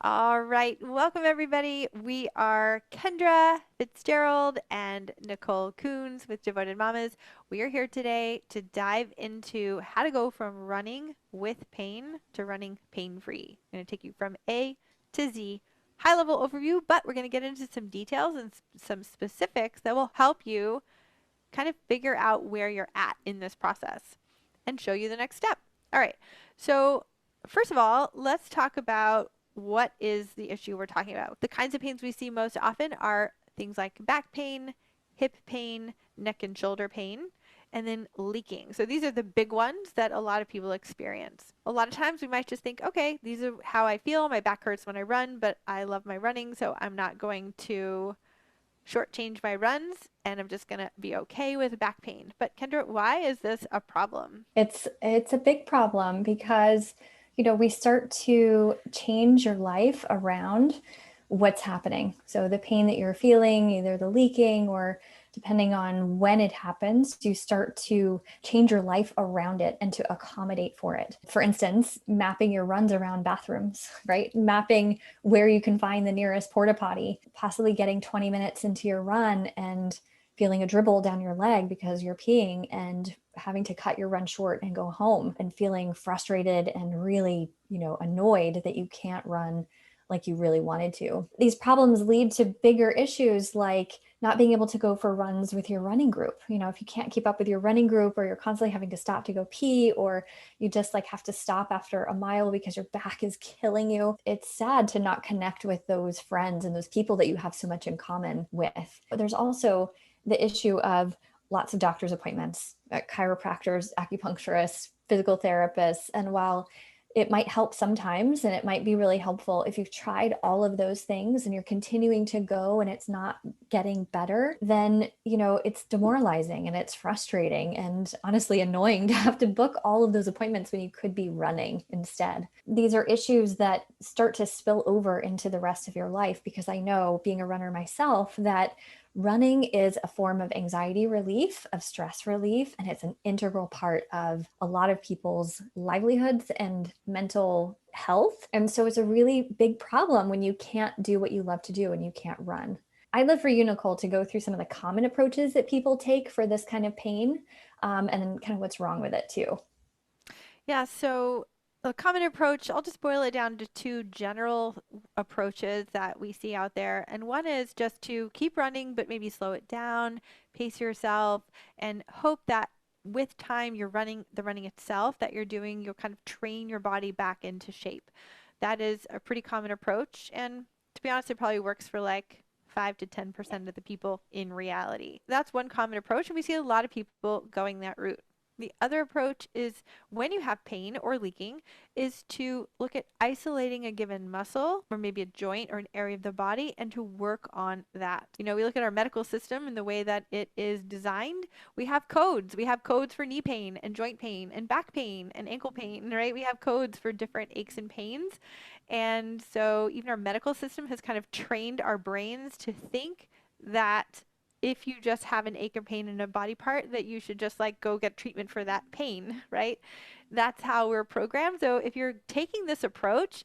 All right, welcome everybody. We are Kendra Fitzgerald and Nicole Coons with Devoted Mamas. We are here today to dive into how to go from running with pain to running pain-free. I'm going to take you from A to Z, high level overview, but we're going to get into some details and some specifics that will help you kind of figure out where you're at in this process and show you the next step. All right, so first of all, let's talk about what is the issue we're talking about. The kinds of pains we see most often are things like back pain, hip pain, neck and shoulder pain, and then leaking. So these are the big ones that a lot of people experience. A lot of times we might just think, okay, these are how I feel. My back hurts when I run, but I love my running, so I'm not going to shortchange my runs and I'm just going to be okay with back pain. But Kendra, why is this a problem? It's a big problem because, we start to change your life around what's happening. So the pain that you're feeling, either the leaking or depending on when it happens, you start to change your life around it and to accommodate for it. For instance, mapping your runs around bathrooms, right? Mapping where you can find the nearest porta potty, possibly getting 20 minutes into your run and feeling a dribble down your leg because you're peeing and having to cut your run short and go home and feeling frustrated and really, annoyed that you can't run like you really wanted to. These problems lead to bigger issues like not being able to go for runs with your running group. If you can't keep up with your running group or you're constantly having to stop to go pee or you just like have to stop after a mile because your back is killing you, it's sad to not connect with those friends and those people that you have so much in common with. But there's also the issue of lots of doctor's appointments, chiropractors, acupuncturists, physical therapists. And while it might help sometimes and it might be really helpful, if you've tried all of those things and you're continuing to go and it's not getting better, then it's demoralizing and it's frustrating and honestly annoying to have to book all of those appointments when you could be running instead. These are issues that start to spill over into the rest of your life, because I know, being a runner myself, that running is a form of anxiety relief, of stress relief, and it's an integral part of a lot of people's livelihoods and mental health. And so it's a really big problem when you can't do what you love to do and you can't run. I'd love for you, Nicole, to go through some of the common approaches that people take for this kind of pain, and then kind of what's wrong with it too. Yeah, so a common approach, I'll just boil it down to two general approaches that we see out there. And one is just to keep running, but maybe slow it down, pace yourself, and hope that with time you're running the running itself that you're doing, you'll kind of train your body back into shape. That is a pretty common approach. And to be honest, it probably works for like 5 to 10% of the people in reality. That's one common approach, and we see a lot of people going that route. The other approach is, when you have pain or leaking, is to look at isolating a given muscle or maybe a joint or an area of the body and to work on that. We look at our medical system and the way that it is designed. We have codes. We have codes for knee pain and joint pain and back pain and ankle pain, right? We have codes for different aches and pains. And so even our medical system has kind of trained our brains to think that if you just have an ache or pain in a body part, that you should just like go get treatment for that pain, right? That's how we're programmed. So if you're taking this approach,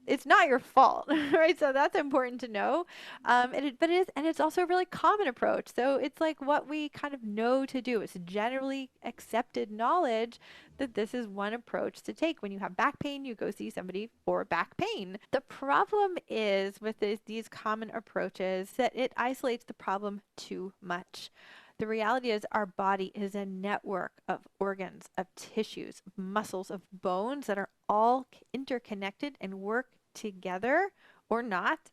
it's not your fault, right? So that's important to know. But it is, and it's also a really common approach. So it's like what we kind of know to do. It's generally accepted knowledge that this is one approach to take. When you have back pain, you go see somebody for back pain. The problem is with these common approaches that it isolates the problem too much. The reality is our body is a network of organs, of tissues, of muscles, of bones that are all interconnected and work together or not.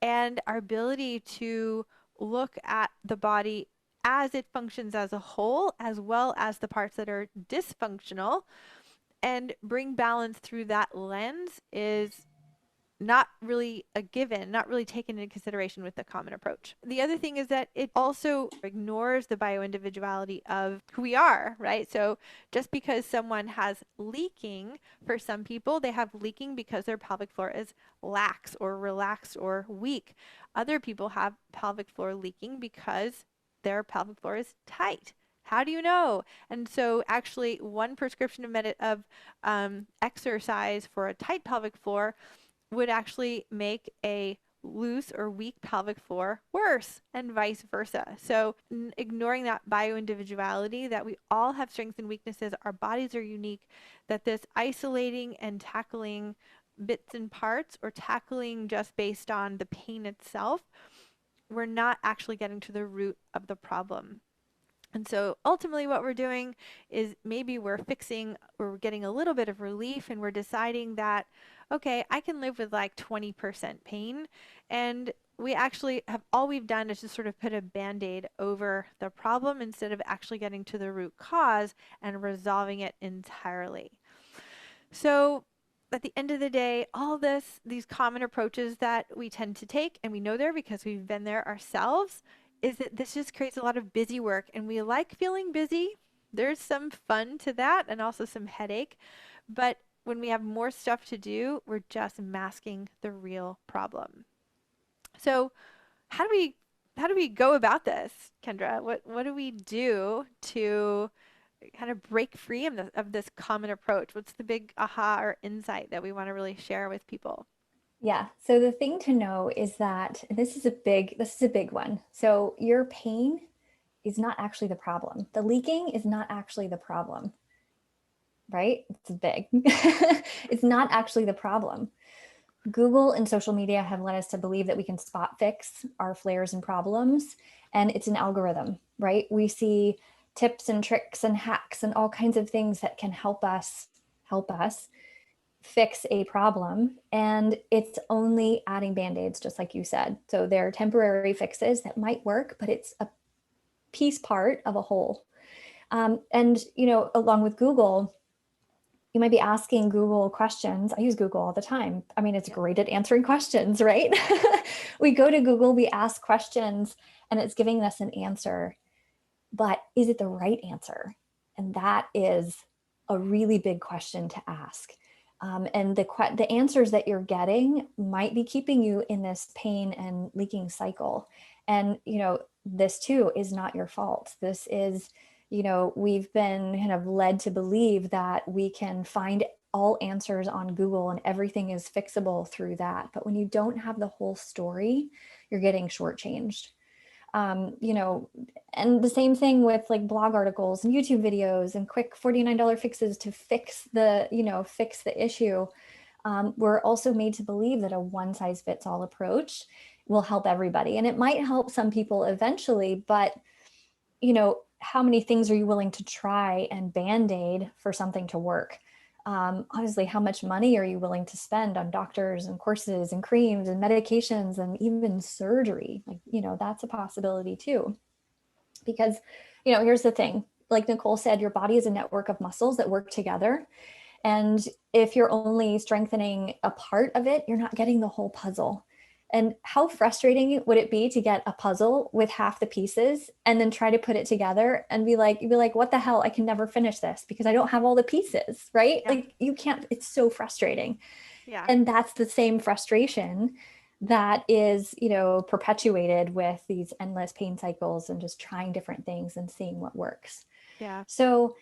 And our ability to look at the body as it functions as a whole, as well as the parts that are dysfunctional, and bring balance through that lens is not really a given, not really taken into consideration with the common approach. The other thing is that it also ignores the bioindividuality of who we are, right? So just because someone has leaking, for some people, they have leaking because their pelvic floor is lax or relaxed or weak. Other people have pelvic floor leaking because their pelvic floor is tight. How do you know? And so actually one prescription of exercise for a tight pelvic floor would actually make a loose or weak pelvic floor worse and vice versa. So ignoring that bio-individuality that we all have strengths and weaknesses, our bodies are unique, that this isolating and tackling bits and parts or tackling just based on the pain itself, we're not actually getting to the root of the problem. And so ultimately, what we're doing is maybe we're fixing, or we're getting a little bit of relief, and we're deciding that, okay, I can live with like 20% pain. And we actually have, all we've done is just sort of put a band aid over the problem instead of actually getting to the root cause and resolving it entirely. So at the end of the day, all these common approaches that we tend to take, and we know they're because we've been there ourselves, is that this just creates a lot of busy work, and we like feeling busy. There's some fun to that and also some headache. But when we have more stuff to do, we're just masking the real problem. So how do we how do we go about this, Kendra? What do we do to kind of break free of this common approach? What's the big aha or insight that we want to really share with people? Yeah. So the thing to know is that this is a big one. So your pain is not actually the problem. The leaking is not actually the problem, right? It's big. It's not actually the problem. Google and social media have led us to believe that we can spot fix our flares and problems, and it's an algorithm, right? We see tips and tricks and hacks and all kinds of things that can help us fix a problem, and it's only adding band-aids, just like you said. So they're temporary fixes that might work, but it's a piece part of a whole. And along with Google, you might be asking Google questions. I use Google all the time. I mean, it's Yep. great at answering questions, right? We go to Google, we ask questions, and it's giving us an answer. But is it the right answer? And that is a really big question to ask. And the answers that you're getting might be keeping you in this pain and leaking cycle. And this too is not your fault. This is, we've been kind of led to believe that we can find all answers on Google and everything is fixable through that. But when you don't have the whole story, you're getting shortchanged. um, you know, and the same thing with like blog articles and YouTube videos and quick $49 fixes to fix the issue. We're also made to believe that a one size fits all approach will help everybody. And it might help some people eventually, but how many things are you willing to try and band-aid for something to work? Honestly, how much money are you willing to spend on doctors and courses and creams and medications and even surgery? Like, that's a possibility too. Because, here's the thing. Like Nicole said, your body is a network of muscles that work together. And if you're only strengthening a part of it, you're not getting the whole puzzle. And how frustrating would it be to get a puzzle with half the pieces and then try to put it together and you'd be like, what the hell? I can never finish this because I don't have all the pieces, right? Yeah. Like you can't, it's so frustrating. Yeah. And that's the same frustration that is, perpetuated with these endless pain cycles and just trying different things and seeing what works. Yeah. So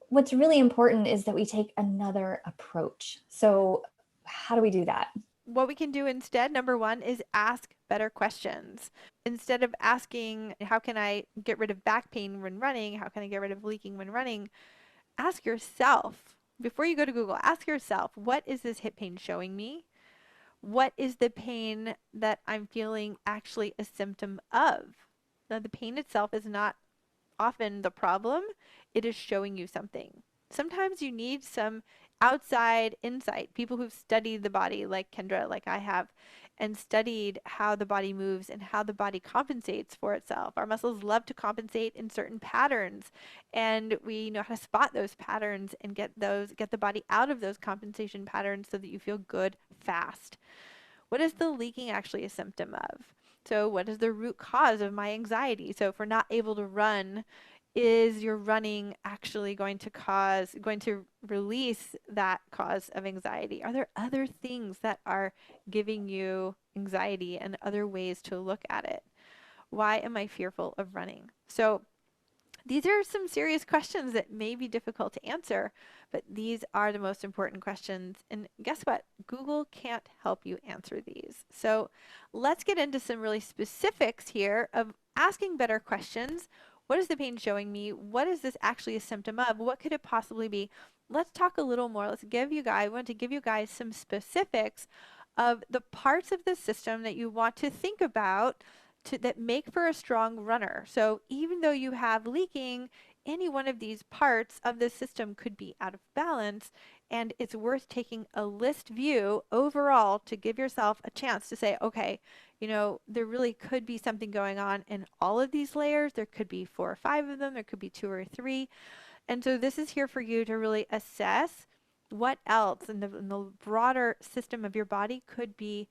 what's really important is that we take another approach. So how do we do that? What we can do instead, number one, is ask better questions. Instead of asking, how can I get rid of back pain when running? How can I get rid of leaking when running? Ask yourself, before you go to Google, ask yourself, what is this hip pain showing me? What is the pain that I'm feeling actually a symptom of? Now, the pain itself is not often the problem, it is showing you something. Sometimes you need some outside insight, people who've studied the body, like Kendra, like I have, and studied how the body moves and how the body compensates for itself. Our muscles love to compensate in certain patterns, and we know how to spot those patterns and get the body out of those compensation patterns so that you feel good fast. What is the leaking actually a symptom of? So, what is the root cause of my anxiety? So, if we're not able to run, is your running actually going to release that cause of anxiety? Are there other things that are giving you anxiety and other ways to look at it? Why am I fearful of running? So, These are some serious questions that may be difficult to answer, but these are the most important questions. And guess what? Google can't help you answer these. So let's get into some really specifics here of asking better questions. What is the pain showing me? What is this actually a symptom of? What could it possibly be? Let's talk a little more. I want to give you guys some specifics of the parts of the system that you want to think about that make for a strong runner. So even though you have leaking, any one of these parts of the system could be out of balance, and it's worth taking a list view overall to give yourself a chance to say, okay, there really could be something going on in all of these layers. There could be 4 or 5 of them, there could be 2 or 3. And so this is here for you to really assess what else in the broader system of your body could be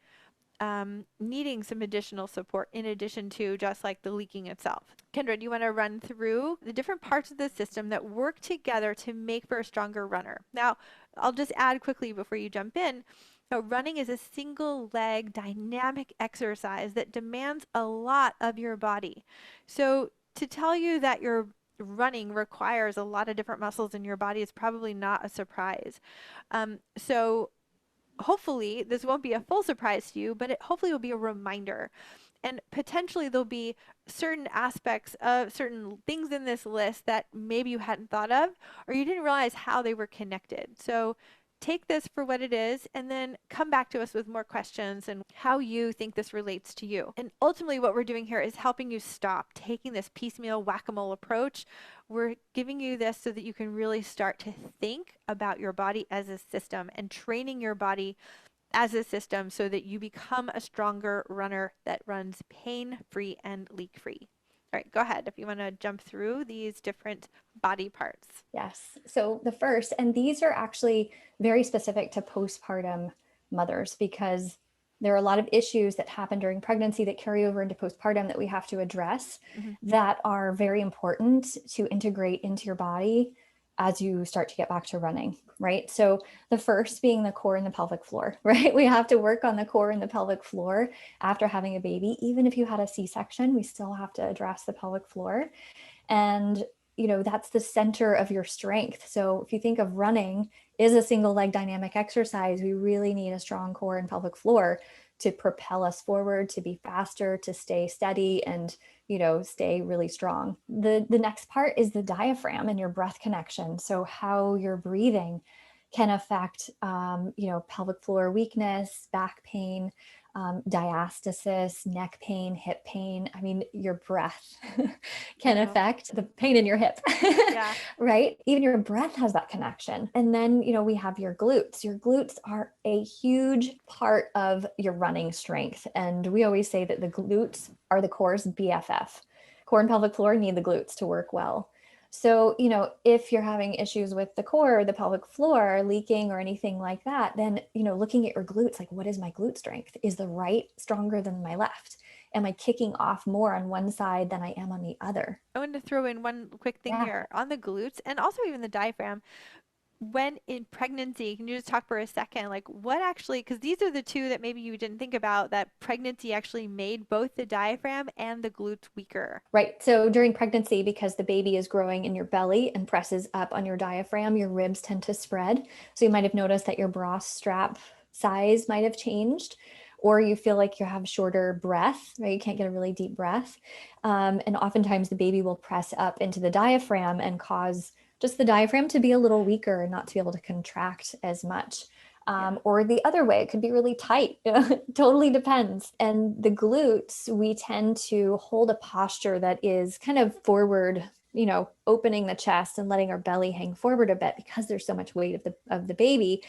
needing some additional support in addition to just like the leaking itself. Kendra, do you want to run through the different parts of the system that work together to make for a stronger runner? Now, I'll just add quickly before you jump in. So running is a single leg dynamic exercise that demands a lot of your body. So to tell you that your running requires a lot of different muscles in your body is probably not a surprise. So hopefully this won't be a full surprise to you, but it hopefully will be a reminder. And potentially there'll be certain aspects of certain things in this list that maybe you hadn't thought of or you didn't realize how they were connected. So take this for what it is and then come back to us with more questions and how you think this relates to you. And ultimately what we're doing here is helping you stop taking this piecemeal whack-a-mole approach. We're giving you this so that you can really start to think about your body as a system and training your body as a system so that you become a stronger runner that runs pain-free and leak-free. All right, go ahead if you want to jump through these different body parts. Yes. So the first, and these are actually very specific to postpartum mothers because there are a lot of issues that happen during pregnancy that carry over into postpartum that we have to address that are very important to integrate into your body as you start to get back to running, right? So the first being the core and the pelvic floor, right? We have to work on the core and the pelvic floor after having a baby. Even if you had a C-section, we still have to address the pelvic floor. And that's the center of your strength. So if you think of running is a single leg dynamic exercise, we really need a strong core and pelvic floor to propel us forward, to be faster, to stay steady and, stay really strong. The next part is the diaphragm and your breath connection. So how you're breathing can affect, pelvic floor weakness, back pain, diastasis, neck pain, hip pain. I mean, your breath can affect the pain in your hip, Yeah. right? Even your breath has that connection. And then, we have your glutes. Your glutes are a huge part of your running strength. And we always say that the glutes are the core's BFF. Core and pelvic floor need the glutes to work well. So, if you're having issues with the core or the pelvic floor leaking or anything like that, then, looking at your glutes, like what is my glute strength? Is the right stronger than my left? Am I kicking off more on one side than I am on the other? I want to throw in one quick thing Yeah. here on the glutes and also even the diaphragm. When in pregnancy, can you just talk for a second, like what actually, because these are the two that maybe you didn't think about, that pregnancy actually made both the diaphragm and the glutes weaker. Right. So during pregnancy, because the baby is growing in your belly and presses up on your diaphragm, your ribs tend to spread. So you might have noticed that your bra strap size might have changed, or you feel like you have shorter breath, right? You can't get a really deep breath. And oftentimes the baby will press up into the diaphragm and cause just the diaphragm to be a little weaker and not to be able to contract as much. Or the other way, it could be really tight. Totally depends. And the glutes, we tend to hold a posture that is kind of forward, opening the chest and letting our belly hang forward a bit because there's so much weight of the baby.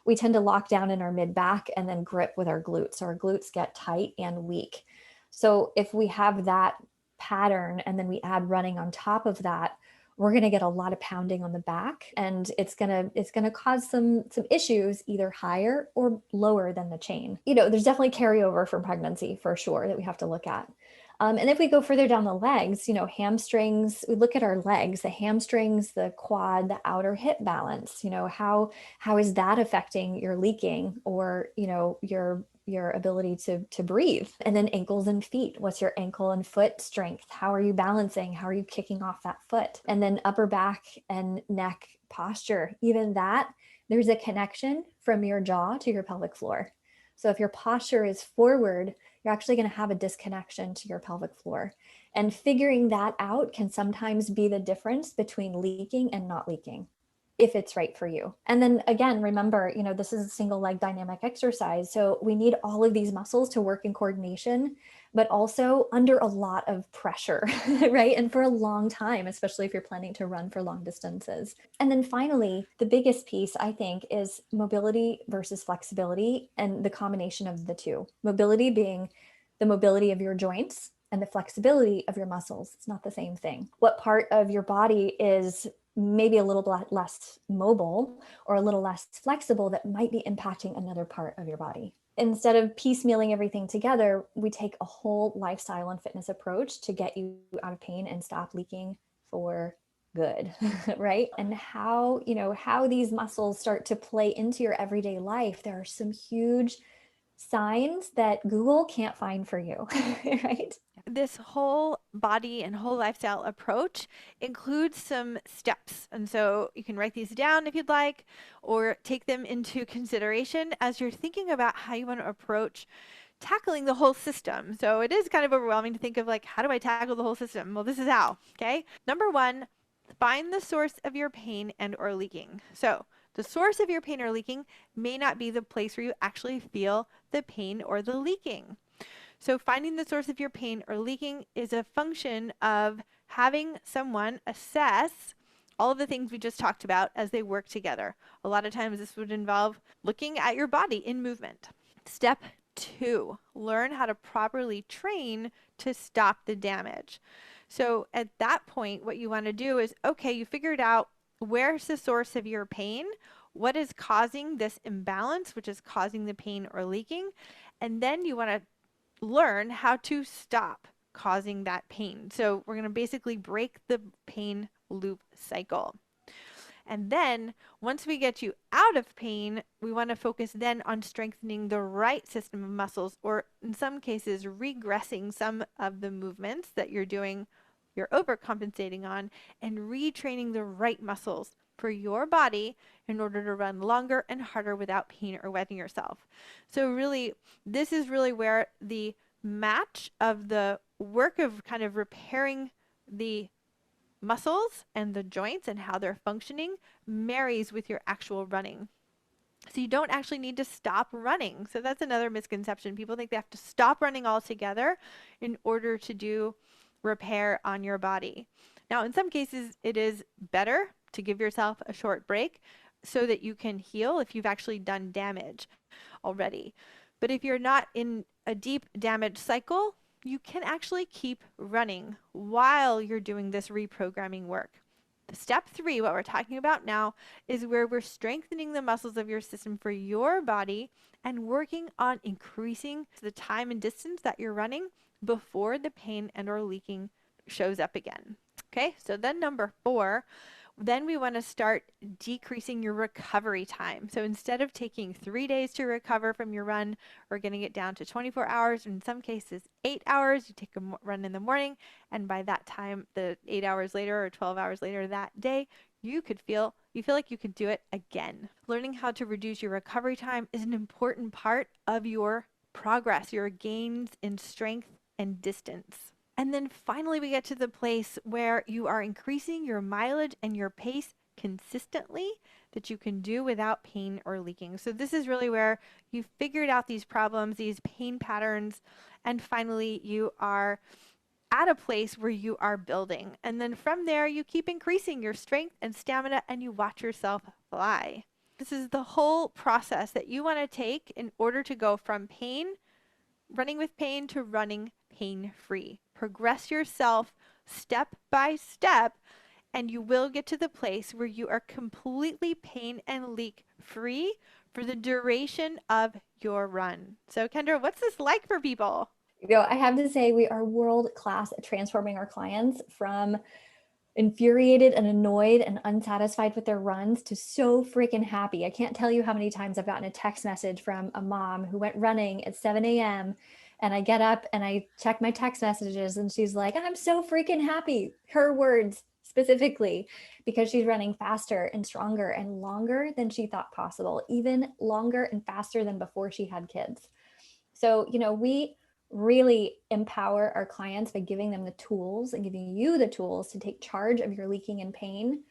We tend to lock down in our mid back and then grip with our glutes. So our glutes get tight and weak. So if we have that pattern and then we add running on top of that, we're going to get a lot of pounding on the back, and it's going to cause some issues either higher or lower than the chain. There's definitely carryover from pregnancy for sure that we have to look at. And if we go further down the legs, hamstrings, we look at our legs, the hamstrings, the quad, the outer hip balance, how is that affecting your leaking or, your your ability to breathe. And then ankles and feet. What's your ankle and foot strength? How are you balancing? How are you kicking off that foot? And then upper back and neck posture. Even that, there's a connection from your jaw to your pelvic floor. So if your posture is forward, you're actually going to have a disconnection to your pelvic floor. And figuring that out can sometimes be the difference between leaking and not leaking, if it's right for you. And then again, remember, this is a single leg dynamic exercise. So we need all of these muscles to work in coordination, but also under a lot of pressure, right? And for a long time, especially if you're planning to run for long distances. And then finally, the biggest piece, I think, is mobility versus flexibility and the combination of the two. Mobility being the mobility of your joints and the flexibility of your muscles. It's not the same thing. What part of your body is maybe a little less mobile or a little less flexible that might be impacting another part of your body? Instead of piecemealing everything together, we take a whole lifestyle and fitness approach to get you out of pain and stop leaking for good, right? And how these muscles start to play into your everyday life. There are some huge signs that Google can't find for you, right? This whole body and whole lifestyle approach includes some steps. And so you can write these down if you'd like, or take them into consideration as you're thinking about how you want to approach tackling the whole system. So it is kind of overwhelming to think of like, how do I tackle the whole system? Well, this is how, okay? Number one, find the source of your pain and or leaking. So the source of your pain or leaking may not be the place where you actually feel the pain or the leaking. So finding the source of your pain or leaking is a function of having someone assess all of the things we just talked about as they work together. A lot of times this would involve looking at your body in movement. Step 2, learn how to properly train to stop the damage. So at that point, what you want to do is, okay, you figured out where's the source of your pain, what is causing this imbalance, which is causing the pain or leaking, and then you want to learn how to stop causing that pain. So we're going to basically break the pain loop cycle. And then once we get you out of pain, we want to focus then on strengthening the right system of muscles, or in some cases, regressing some of the movements that you're doing, you're overcompensating on, and retraining the right muscles for your body in order to run longer and harder without pain or wetting yourself. So really, this is really where the match of the work of kind of repairing the muscles and the joints and how they're functioning marries with your actual running. So you don't actually need to stop running. So that's another misconception. People think they have to stop running altogether in order to do repair on your body. Now, in some cases, it is better to give yourself a short break so that you can heal if you've actually done damage already. But if you're not in a deep damage cycle, you can actually keep running while you're doing this reprogramming work. Step 3, what we're talking about now, is where we're strengthening the muscles of your system for your body and working on increasing the time and distance that you're running before the pain and or leaking shows up again. Okay, so then number 4, then we want to start decreasing your recovery time. So instead of taking 3 days to recover from your run, we're getting it down to 24 hours, in some cases 8 hours. You take a run in the morning, and by that time, the 8 hours later or 12 hours later that day, you feel like you could do it again. Learning how to reduce your recovery time is an important part of your progress, your gains in strength and distance. And then finally, we get to the place where you are increasing your mileage and your pace consistently that you can do without pain or leaking. So this is really where you've figured out these problems, these pain patterns, and finally you are at a place where you are building. And then from there, you keep increasing your strength and stamina and you watch yourself fly. This is the whole process that you want to take in order to go from running with pain to running pain-free. Progress yourself step by step, and you will get to the place where you are completely pain and leak free for the duration of your run. So Kendra, what's this like for people? I have to say we are world class at transforming our clients from infuriated and annoyed and unsatisfied with their runs to so freaking happy. I can't tell you how many times I've gotten a text message from a mom who went running at 7 a.m. And I get up and I check my text messages and she's like, I'm so freaking happy. Her words specifically, because she's running faster and stronger and longer than she thought possible, even longer and faster than before she had kids. So, we really empower our clients by giving them the tools and giving you the tools to take charge of your leaking and pain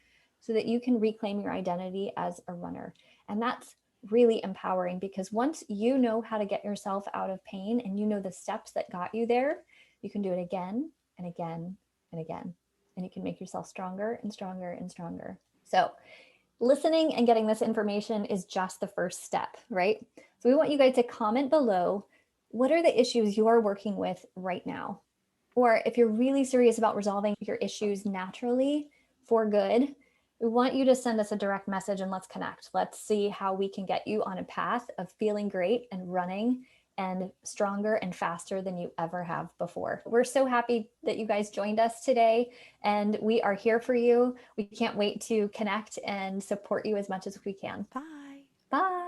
so that you can reclaim your identity as a runner. And that's really empowering because once you know how to get yourself out of pain and you know the steps that got you there, you can do it again and again and again. And you can make yourself stronger and stronger and stronger. So, listening and getting this information is just the first step, right? So we want you guys to comment below, what are the issues you're working with right now? Or if you're really serious about resolving your issues naturally for good, we want you to send us a direct message and let's connect. Let's see how we can get you on a path of feeling great and running and stronger and faster than you ever have before. We're so happy that you guys joined us today and we are here for you. We can't wait to connect and support you as much as we can. Bye. Bye.